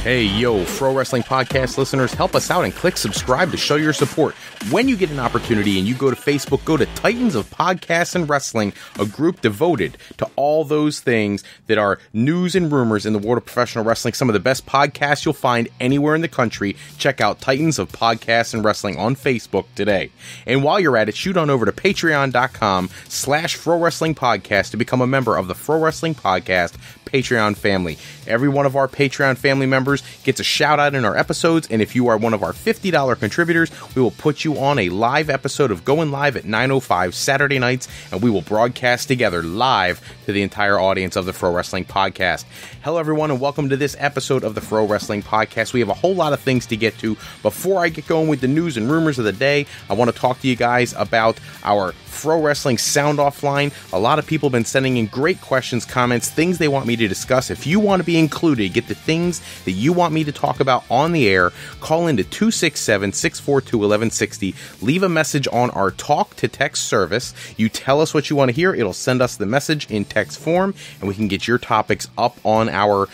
Hey, yo, Pro Wrestling Podcast listeners, help us out and click subscribe to show your support. When you get an opportunity and you go to Facebook, go to Titans of Podcasts and Wrestling, a group devoted to all those things that are news and rumors in the world of professional wrestling. Some of the best podcasts you'll find anywhere in the country. Check out Titans of Podcasts and Wrestling on Facebook today. And while you're at it, shoot on over to patreon.com/Pro Wrestling Podcast to become a member of the Pro Wrestling Podcast Patreon family. Every one of our Patreon family members gets a shout out in our episodes, and if you are one of our $50 contributors, we will put you on a live episode of Going Live at 9:05 Saturday nights, and we will broadcast together live to the entire audience of the Pro Wrestling Podcast. Hello everyone, and welcome to this episode of the Pro Wrestling Podcast. We have a whole lot of things to get to. Before I get going with the news and rumors of the day, I want to talk to you guys about our Pro Wrestling Sound Off line. A lot of people have been sending in great questions, comments, things they want me to discuss. If you want to be included, get the things that you want me to talk about on the air, call into 267-642-1160. Leave a message on our talk to text service. You tell us what you want to hear. It'll send us the message in text form, and we can get your topics up on our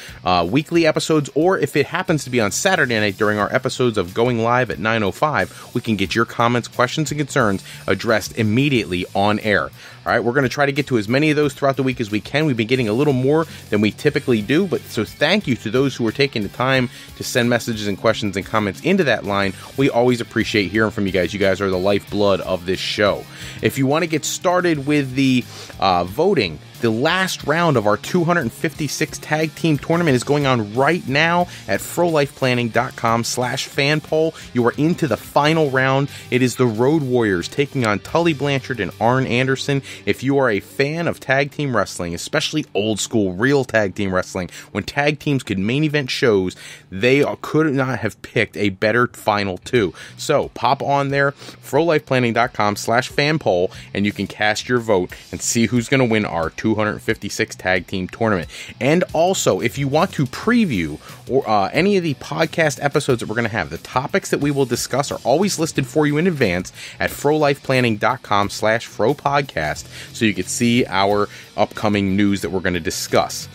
weekly episodes, or if it happens to be on Saturday night during our episodes of Going Live at 9:05, we can get your comments, questions, and concerns addressed immediately on air. All right, we're going to try to get to as many of those throughout the week as we can. We've been getting a little more than we typically do, but so thank you to those who are taking the time to send messages and questions and comments into that line. We always appreciate hearing from you guys. You guys are the lifeblood of this show. If you want to get started with the voting, the last round of our 256 tag team tournament is going on right now at frolifeplanning.com/fan poll. You are into the final round. It is the Road Warriors taking on Tully Blanchard and Arn Anderson. If you are a fan of tag team wrestling, especially old school real tag team wrestling, when tag teams could main event shows, they could not have picked a better final two. So pop on there, frolifeplanning.com/fan poll, and you can cast your vote and see who's going to win our 256 tag team tournament. And also, if you want to preview or any of the podcast episodes that we're going to have, the topics that we will discuss are always listed for you in advance at frolifeplanning.com/fropodcast, so you can see our upcoming news that we're going to discuss.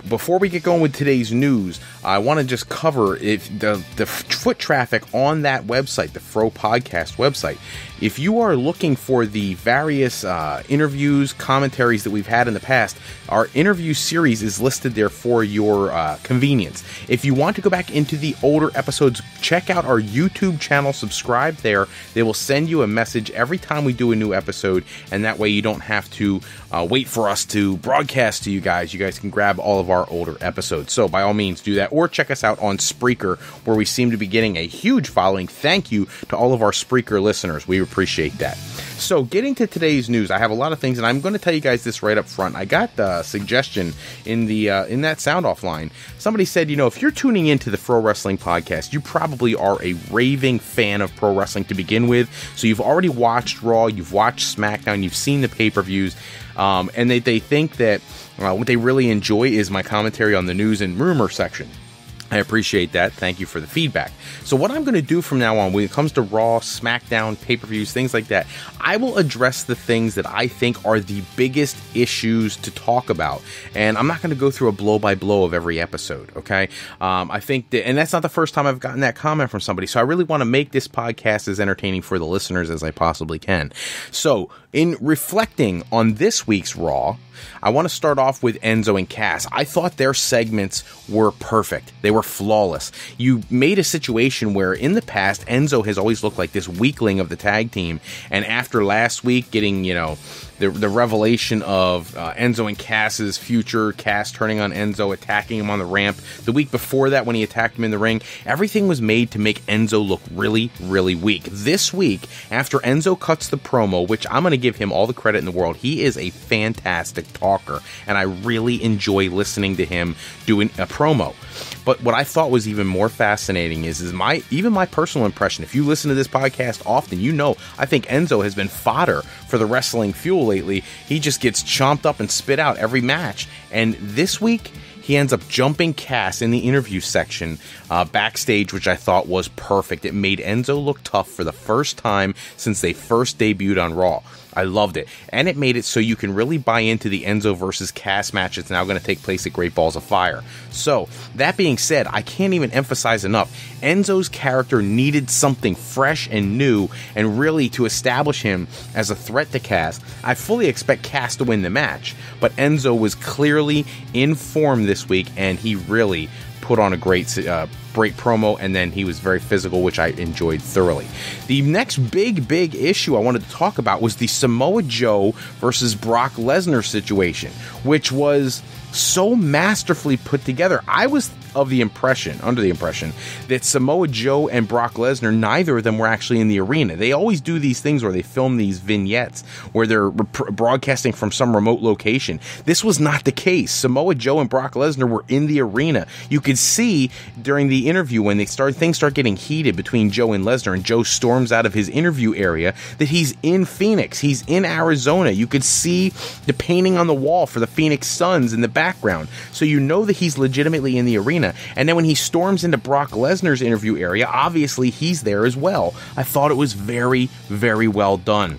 Before we get going with today's news, I want to just cover the foot traffic on that website, the Fro Podcast website. If you are looking for the various interviews, commentaries that we've had in the past, our interview series is listed there for your convenience. If you want to go back into the older episodes, check out our YouTube channel, subscribe there. They will send you a message every time we do a new episode, and that way you don't have to wait for us to broadcast to you guys. You guys can grab all of our older episodes. So by all means, do that. Or check us out on Spreaker, where we seem to be getting a huge following. Thank you to all of our Spreaker listeners. We appreciate that. So getting to today's news, I have a lot of things, and I'm going to tell you guys this right up front. I got a suggestion in the in that sound off line. Somebody said, you know, if you're tuning into the Pro Wrestling Podcast, you probably are a raving fan of pro wrestling to begin with. So you've already watched Raw, you've watched SmackDown, you've seen the pay-per-views, and they think that what they really enjoy is my commentary on the news and rumor section. I appreciate that. Thank you for the feedback. So what I'm going to do from now on, when it comes to Raw, SmackDown, pay-per-views, things like that, I will address the things that I think are the biggest issues to talk about. And I'm not going to go through a blow-by-blow of every episode, okay? I think that, and that's not the first time I've gotten that comment from somebody, so I really want to make this podcast as entertaining for the listeners as I possibly can. So, in reflecting on this week's Raw, I want to start off with Enzo and Cass. I thought their segments were perfect. They were flawless. You made a situation where in the past, Enzo has always looked like this weakling of the tag team, and after last week getting, you know, the revelation of Enzo and Cass's future, Cass turning on Enzo, attacking him on the ramp, the week before that when he attacked him in the ring, everything was made to make Enzo look really, really weak. This week, after Enzo cuts the promo, which I'm going to give him all the credit in the world, he is a fantastic talker, and I really enjoy listening to him doing a promo. But what I thought was even more fascinating is my personal impression. If you listen to this podcast often, you know I think Enzo has been fodder for the wrestling fuel lately. He just gets chomped up and spit out every match. And this week, he ends up jumping Cass in the interview section backstage, which I thought was perfect. It made Enzo look tough for the first time since they first debuted on Raw. I loved it. And it made it so you can really buy into the Enzo versus Cass match that's now going to take place at Great Balls of Fire. So, that being said, I can't even emphasize enough, Enzo's character needed something fresh and new, and really to establish him as a threat to Cass. I fully expect Cass to win the match, but Enzo was clearly in form this week, and he really put on a great promo, and then he was very physical, which I enjoyed thoroughly. The next big issue I wanted to talk about was the Samoa Joe versus Brock Lesnar situation, which was so masterfully put together. I was under the impression that Samoa Joe and Brock Lesnar, neither of them were actually in the arena. They always do these things where they film these vignettes where they're broadcasting from some remote location. This was not the case. Samoa Joe and Brock Lesnar were in the arena. You could see during the interview when things start getting heated between Joe and Lesnar, and Joe storms out of his interview area, that he's in Phoenix. He's in Arizona. You could see the painting on the wall for the Phoenix Suns in the background. So you know that he's legitimately in the arena. And then when he storms into Brock Lesnar's interview area, obviously he's there as well. I thought it was very, very well done.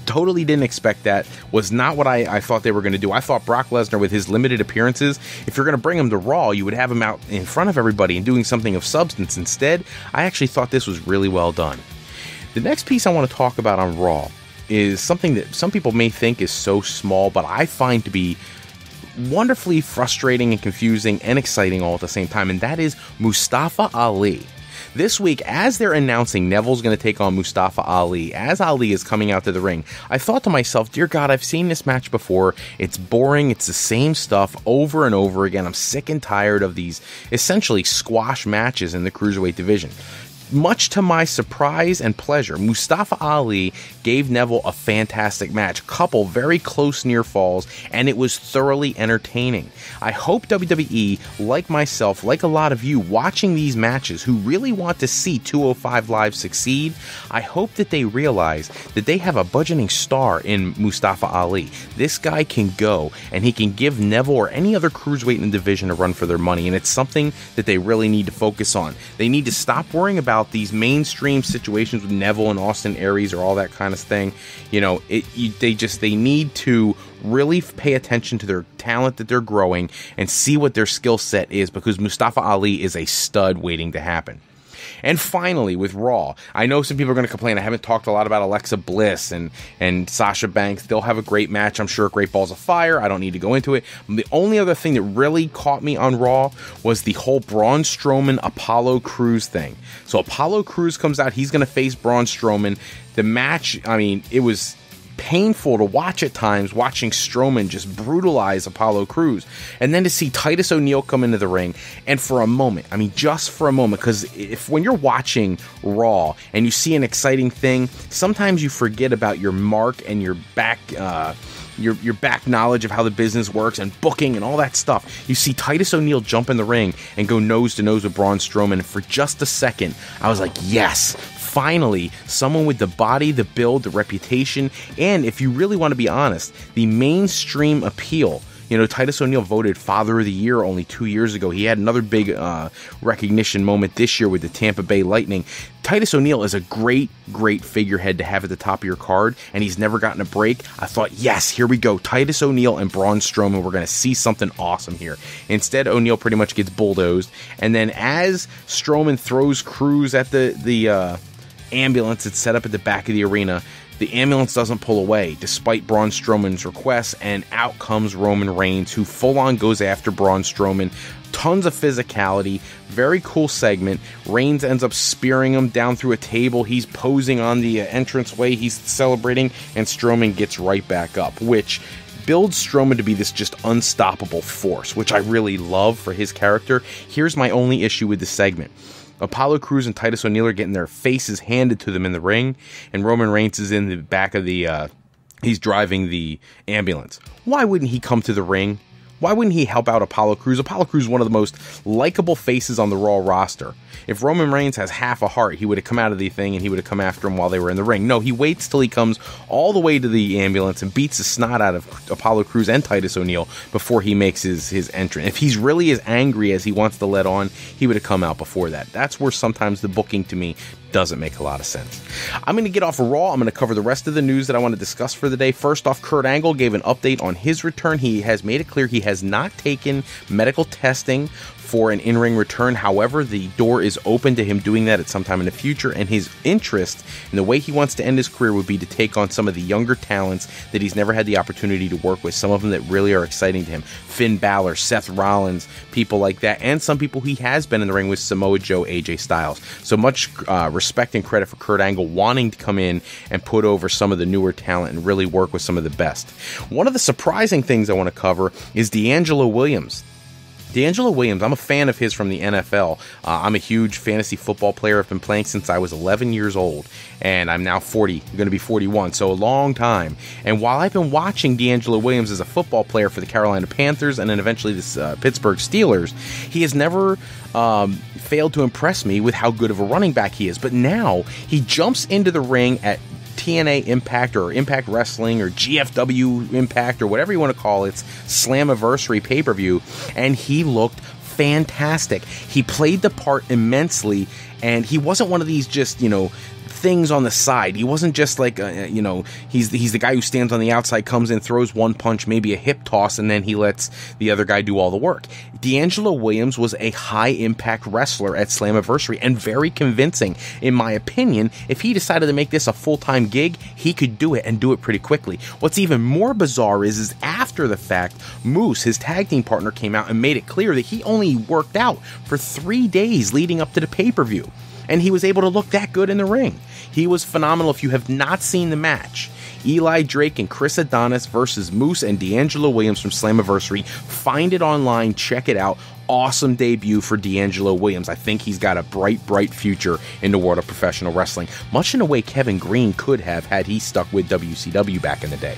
Totally didn't expect that. Was not what I thought they were going to do. I thought Brock Lesnar, with his limited appearances, if you're going to bring him to Raw, you would have him out in front of everybody and doing something of substance. Instead, I actually thought this was really well done. The next piece I want to talk about on Raw is something that some people may think is so small, but I find to be wonderfully frustrating and confusing and exciting all at the same time, and that is Mustafa Ali. This week, as they're announcing Neville's going to take on Mustafa Ali, as Ali is coming out to the ring, I thought to myself, dear God, I've seen this match before. It's boring. It's the same stuff over and over again. I'm sick and tired of these essentially squash matches in the Cruiserweight division. Much to my surprise and pleasure, Mustafa Ali gave Neville a fantastic match, a couple very close near falls, and it was thoroughly entertaining. I hope WWE, like myself, like a lot of you watching these matches who really want to see 205 Live succeed, I hope that they realize that they have a budgeting star in Mustafa Ali. This guy can go, and he can give Neville or any other cruiserweight in the division a run for their money, and it's something that they really need to focus on. They need to stop worrying about these mainstream situations with Neville and Austin Aries or all that kind of thing. You know, they need to really pay attention to their talent that they're growing and see what their skill set is, because Mustafa Ali is a stud waiting to happen. And finally, with Raw, I know some people are going to complain. I haven't talked a lot about Alexa Bliss and Sasha Banks. They'll have a great match, I'm sure, Great Balls of Fire. I don't need to go into it. The only other thing that really caught me on Raw was the whole Braun Strowman Apollo Crews thing. So Apollo Crews comes out. He's going to face Braun Strowman. The match, I mean, it was painful to watch at times, watching Strowman just brutalize Apollo Crews, and then to see Titus O'Neil come into the ring, and for a moment, I mean just for a moment, because when you're watching Raw and you see an exciting thing, sometimes you forget about your mark and your back your back knowledge of how the business works and booking and all that stuff. You see Titus O'Neil jump in the ring and go nose to nose with Braun Strowman, and for just a second I was like, yes, finally, someone with the body, the build, the reputation, and if you really want to be honest, the mainstream appeal. You know, Titus O'Neil voted Father of the Year only 2 years ago. He had another big recognition moment this year with the Tampa Bay Lightning. Titus O'Neil is a great figurehead to have at the top of your card, and he's never gotten a break. I thought, yes, here we go. Titus O'Neil and Braun Strowman, we're going to see something awesome here. Instead, O'Neil pretty much gets bulldozed, and then as Strowman throws Crews at the ambulance that's set up at the back of the arena, the ambulance doesn't pull away, despite Braun Strowman's request, and out comes Roman Reigns, who full-on goes after Braun Strowman. Tons of physicality, very cool segment. Reigns ends up spearing him down through a table. He's posing on the entranceway, he's celebrating, and Strowman gets right back up, which builds Strowman to be this just unstoppable force, which I really love for his character. Here's my only issue with the segment. Apollo Crews and Titus O'Neil are getting their faces handed to them in the ring, and Roman Reigns is in the back of the, he's driving the ambulance. Why wouldn't he come to the ring? Why wouldn't he help out Apollo Crews? Apollo Crews is one of the most likable faces on the Raw roster. If Roman Reigns has half a heart, he would have come out of the thing and he would have come after him while they were in the ring. No, he waits till he comes all the way to the ambulance and beats the snot out of Apollo Crews and Titus O'Neil before he makes his entrance. If he's really as angry as he wants to let on, he would have come out before that. That's where sometimes the booking to me doesn't make a lot of sense. I'm going to get off of Raw. I'm going to cover the rest of the news that I want to discuss for the day. First off, Kurt Angle gave an update on his return. He has made it clear he has not taken medical testing for an in-ring return. However, the door is open to him doing that at some time in the future, and his interest and the way he wants to end his career would be to take on some of the younger talents that he's never had the opportunity to work with, some of them that really are exciting to him. Finn Balor, Seth Rollins, people like that, and some people he has been in the ring with, Samoa Joe, AJ Styles. So much respect and credit for Kurt Angle wanting to come in and put over some of the newer talent and really work with some of the best. One of the surprising things I want to cover is D'Angelo Williams. D'Angelo Williams, I'm a fan of his from the NFL. I'm a huge fantasy football player. I've been playing since I was 11 years old, and I'm now 40, going to be 41, so a long time. And while I've been watching D'Angelo Williams as a football player for the Carolina Panthers and then eventually the Pittsburgh Steelers, he has never failed to impress me with how good of a running back he is. But now he jumps into the ring at TNA Impact or Impact Wrestling or GFW Impact or whatever you want to call it, Slammiversary pay-per-view, and he looked fantastic. He played the part immensely, and he wasn't one of these just, things on the side. He wasn't just like, he's the guy who stands on the outside, comes in, throws one punch, maybe a hip toss, and then he lets the other guy do all the work. D'Angelo Williams was a high-impact wrestler at Slammiversary and very convincing. In my opinion, if he decided to make this a full-time gig, he could do it and do it pretty quickly. What's even more bizarre is after the fact, Moose, his tag team partner, came out and made it clear that he only worked out for 3 days leading up to the pay-per-view. And he was able to look that good in the ring. He was phenomenal. If you have not seen the match, Eli Drake and Chris Adonis versus Moose and D'Angelo Williams from Slammiversary, find it online, check it out. Awesome debut for D'Angelo Williams. I think he's got a bright future in the world of professional wrestling, much in the way Kevin Green could have had he stuck with WCW back in the day.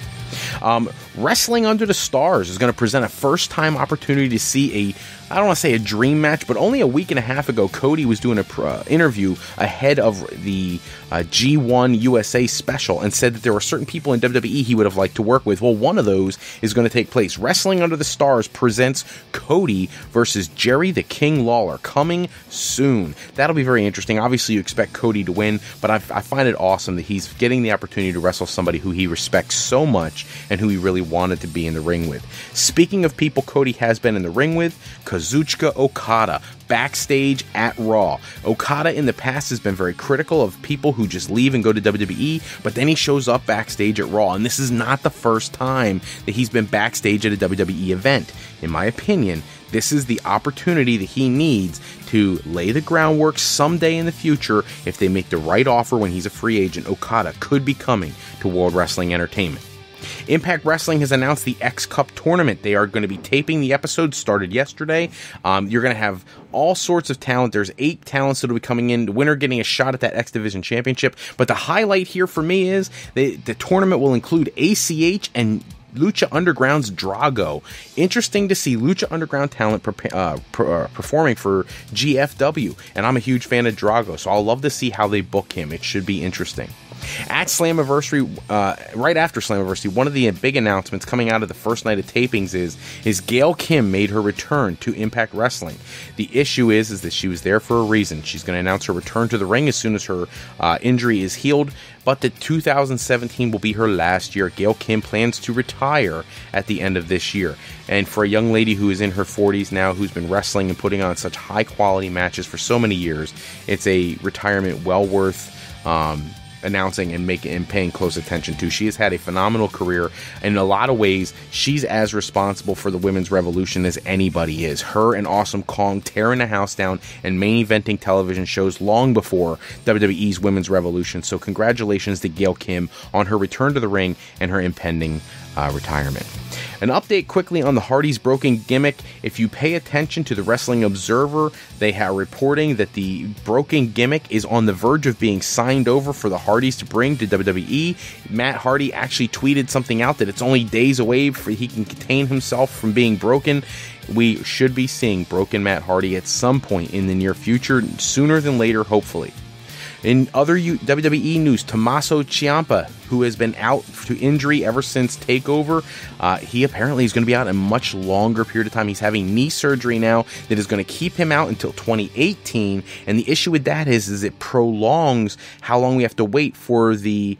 Wrestling Under the Stars is going to present a first-time opportunity to see I don't want to say a dream match, but only a week and a half ago, Cody was doing an interview ahead of the G1 USA special and said that there were certain people in WWE he would have liked to work with. Well, one of those is going to take place. Wrestling Under the Stars presents Cody versus Jerry the King Lawler, coming soon. That'll be very interesting. Obviously, you expect Cody to win, but I find it awesome that he's getting the opportunity to wrestle somebody who he respects so much and who he really wanted to be in the ring with. Speaking of people Cody has been in the ring with, Kazuchika Okada, backstage at Raw. Okada in the past has been very critical of people who just leave and go to WWE, but then he shows up backstage at Raw, and this is not the first time that he's been backstage at a WWE event. In my opinion, this is the opportunity that he needs to lay the groundwork someday in the future. If they make the right offer when he's a free agent, Okada could be coming to World Wrestling Entertainment. Impact Wrestling has announced the X Cup tournament. They are going to be taping the episode, started yesterday. You're going to have all sorts of talent. There's 8 talents that will be coming in. The winner getting a shot at that X Division Championship. But the highlight here for me is the tournament will include ACH and Lucha Underground's Drago. Interesting to see Lucha Underground talent performing for GFW. And I'm a huge fan of Drago, so I'll love to see how they book him. It should be interesting. At Slammiversary, right after Slammiversary, one of the big announcements coming out of the first night of tapings is Gail Kim made her return to Impact Wrestling. The issue is that she was there for a reason. She's going to announce her return to the ring as soon as her injury is healed, but that 2017 will be her last year. Gail Kim plans to retire at the end of this year. And for a young lady who is in her 40s now, who's been wrestling and putting on such high-quality matches for so many years, it's a retirement well worth announcing and paying close attention to. She has had a phenomenal career. In a lot of ways, she's as responsible for the women's revolution as anybody is. Her and Awesome Kong tearing the house down and main eventing television shows long before WWE's women's revolution. So congratulations to Gail Kim on her return to the ring and her impending retirement. An update quickly on the Hardys' broken gimmick. If you pay attention to the Wrestling Observer, they are reporting that the broken gimmick is on the verge of being signed over for the Hardys to bring to WWE. Matt Hardy actually tweeted something out that it's only days away before he can contain himself from being broken. We should be seeing broken Matt Hardy at some point in the near future, sooner than later, hopefully. In other WWE news, Tommaso Ciampa who has been out to injury ever since TakeOver. He apparently is going to be out a much longer period of time. He's having knee surgery now that is going to keep him out until 2018. And the issue with that is it prolongs how long we have to wait for the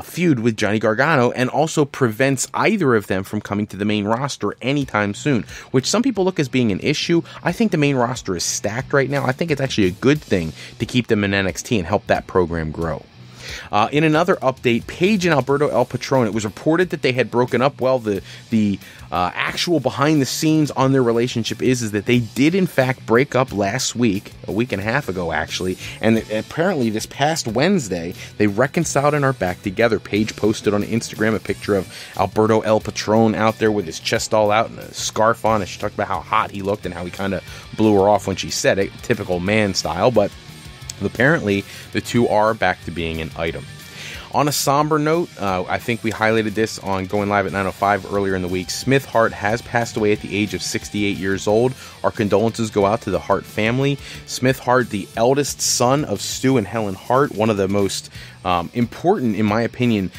feud with Johnny Gargano, and also prevents either of them from coming to the main roster anytime soon, which some people look as being an issue. I think the main roster is stacked right now. I think it's actually a good thing to keep them in NXT and help that program grow. In another update, Paige and Alberto El Patron, it was reported that they had broken up. Well, the actual behind the scenes on their relationship is that they did in fact break up last week, a week and a half ago actually, and apparently this past Wednesday they reconciled and are back together. Paige posted on Instagram a picture of Alberto El Patron out there with his chest all out and a scarf on, and she talked about how hot he looked and how he kind of blew her off when she said it, typical man style, but apparently the two are back to being an item. On a somber note, I think we highlighted this on Going Live at 9:05 earlier in the week. Smith Hart has passed away at the age of 68 years old. Our condolences go out to the Hart family. Smith Hart, the eldest son of Stu and Helen Hart, one of the most important, in my opinion,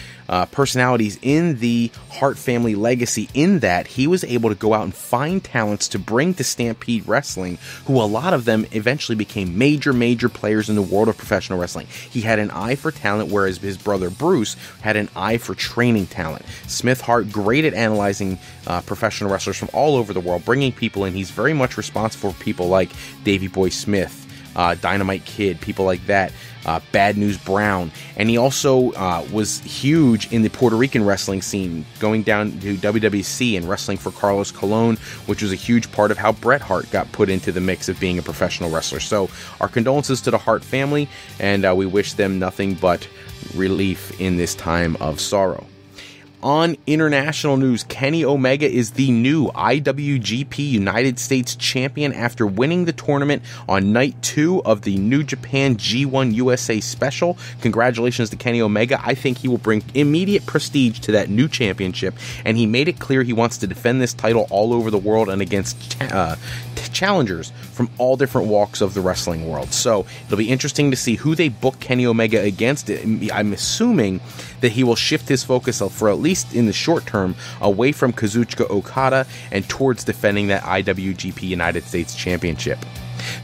personalities in the Hart family legacy, in that he was able to go out and find talents to bring to Stampede Wrestling, who a lot of them eventually became major players in the world of professional wrestling. He had an eye for talent, whereas his brother Bruce had an eye for training talent. Smith Hart, great at analyzing professional wrestlers from all over the world, bringing people in. He's very much responsible for people like Davey Boy Smith, Dynamite Kid, people like that, Bad News Brown, and he also was huge in the Puerto Rican wrestling scene, going down to WWC and wrestling for Carlos Colon, which was a huge part of how Bret Hart got put into the mix of being a professional wrestler. So our condolences to the Hart family, and we wish them nothing but relief in this time of sorrow. On international news, Kenny Omega is the new IWGP United States Champion after winning the tournament on night 2 of the New Japan G1 USA special. Congratulations to Kenny Omega. I think he will bring immediate prestige to that new championship, and he made it clear he wants to defend this title all over the world and against challengers from all different walks of the wrestling world. So it'll be interesting to see who they book Kenny Omega against. I'm assuming that he will shift his focus for at least in the short term away from Kazuchika Okada and towards defending that IWGP United States Championship.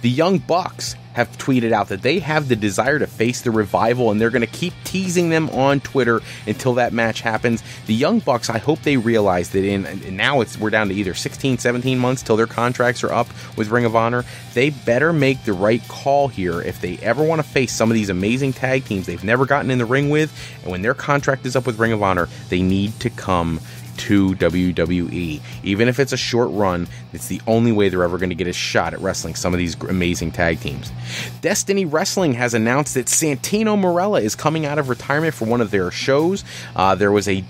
The Young Bucks have tweeted out that they have the desire to face the Revival, and they're going to keep teasing them on Twitter until that match happens. The Young Bucks, I hope they realize that now we're down to either 16, 17 months till their contracts are up with Ring of Honor. They better make the right call here if they ever want to face some of these amazing tag teams they've never gotten in the ring with, and when their contract is up with Ring of Honor, they need to come to WWE. Even if it's a short run, it's the only way they're ever going to get a shot at wrestling some of these amazing tag teams. Destiny Wrestling has announced that Santino Marella is coming out of retirement for one of their shows. There was a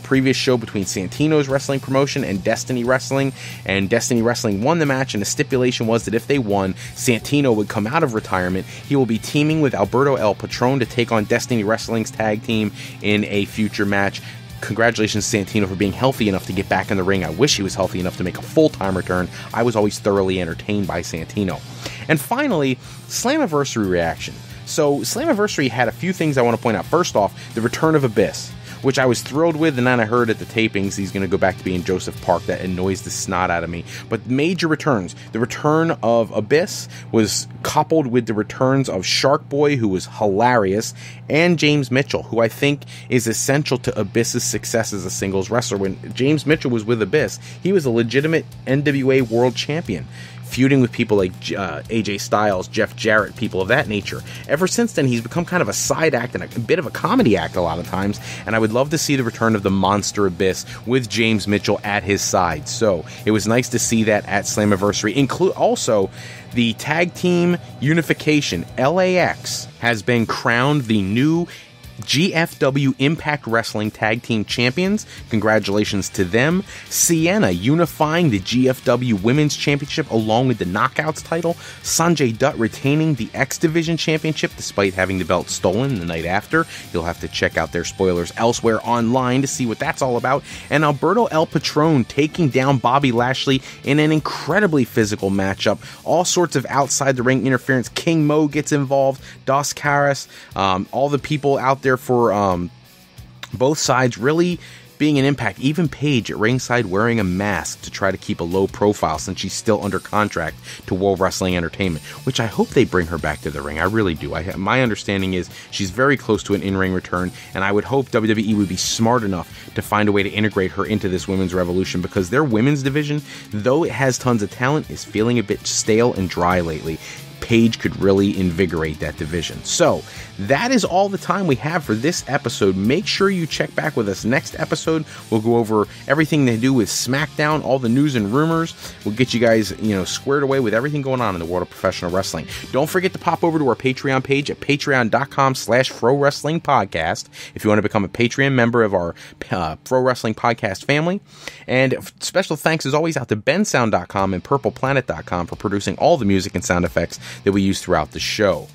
previous show between Santino's wrestling promotion and Destiny Wrestling, and Destiny Wrestling won the match, and the stipulation was that if they won, Santino would come out of retirement. He will be teaming with Alberto El Patron to take on Destiny Wrestling's tag team in a future match. Congratulations, Santino, for being healthy enough to get back in the ring. I wish he was healthy enough to make a full-time return. I was always thoroughly entertained by Santino. And finally, Slammiversary reaction. So, Slammiversary had a few things I want to point out. First off, the return of Abyss, which I was thrilled with, and then I heard at the tapings he's going to go back to being Joseph Park. That annoys the snot out of me. But major returns. The return of Abyss was coupled with the returns of Shark Boy, who was hilarious, and James Mitchell, who I think is essential to Abyss's success as a singles wrestler. When James Mitchell was with Abyss, he was a legitimate NWA world champion, feuding with people like AJ Styles, Jeff Jarrett, people of that nature. Ever since then, he's become kind of a side act and a bit of a comedy act a lot of times, and I would love to see the return of the Monster Abyss with James Mitchell at his side. So it was nice to see that at Slammiversary. Also, the tag team unification, LAX, has been crowned the new GFW Impact Wrestling Tag Team Champions. Congratulations to them. Sienna unifying the GFW Women's Championship along with the Knockouts title. Sanjay Dutt retaining the X Division Championship despite having the belt stolen the night after. You'll have to check out their spoilers elsewhere online to see what that's all about. And Alberto El Patron taking down Bobby Lashley in an incredibly physical matchup. All sorts of outside the ring interference. King Mo gets involved. Dos Caras, all the people out there for Both sides really being an impact, even Paige at ringside wearing a mask to try to keep a low profile since she's still under contract to World Wrestling Entertainment, which I hope they bring her back to the ring. I really do. My understanding is she's very close to an in-ring return, and I would hope WWE would be smart enough to find a way to integrate her into this women's revolution, because their women's division, though it has tons of talent, is feeling a bit stale and dry lately. Paige could really invigorate that division. So that is all the time we have for this episode. Make sure you check back with us next episode. We'll go over everything to do with SmackDown, all the news and rumors. We'll get you guys, squared away with everything going on in the world of professional wrestling. Don't forget to pop over to our Patreon page at patreon.com/ProWrestlingPodcast if you want to become a Patreon member of our Pro Wrestling Podcast family. And special thanks as always out to bensound.com and purpleplanet.com for producing all the music and sound effects that we use throughout the show.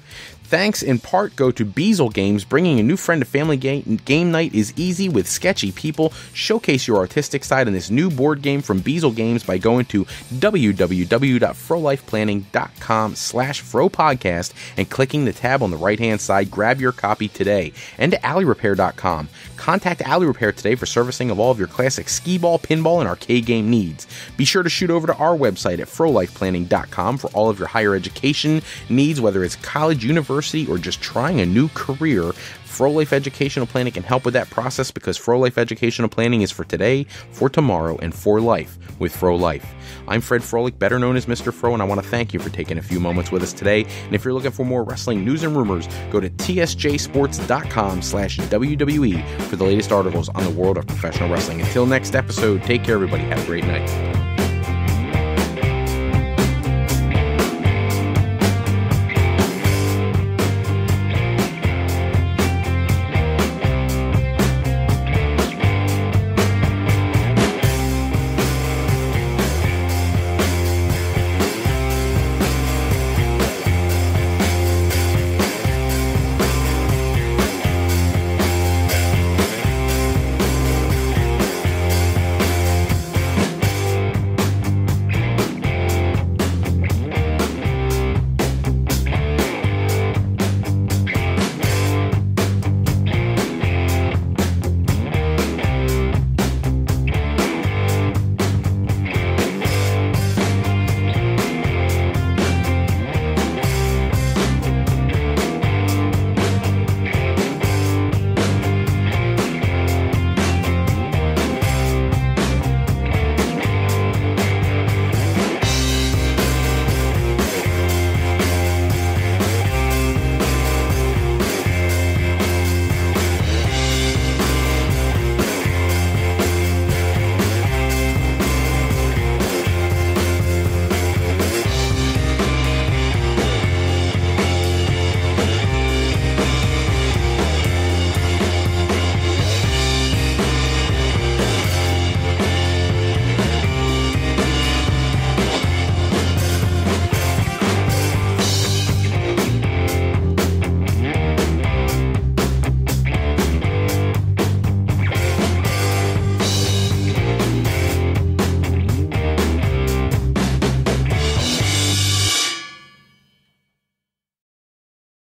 Thanks in part go to Beazle Games. Bringing a new friend to family game night is easy with sketchy people. Showcase your artistic side in this new board game from Beazle Games by going to www.frolifeplanning.com/FroPodcast and clicking the tab on the right hand side. Grab your copy today. And to AlleyRepair.com. Contact Alley Repair today for servicing of all of your classic skee-ball, pinball, and arcade game needs. Be sure to shoot over to our website at frolifeplanning.com for all of your higher education needs, whether it's college, university, or just trying a new career. Fro-Life Educational Planning can help with that process, because Fro-Life Educational Planning is for today, for tomorrow, and for life with Fro-Life. I'm Fred Froelich, better known as Mr. Fro, and I want to thank you for taking a few moments with us today. And if you're looking for more wrestling news and rumors, go to tsjsports.com/WWE for the latest articles on the world of professional wrestling. Until next episode, take care, everybody. Have a great night.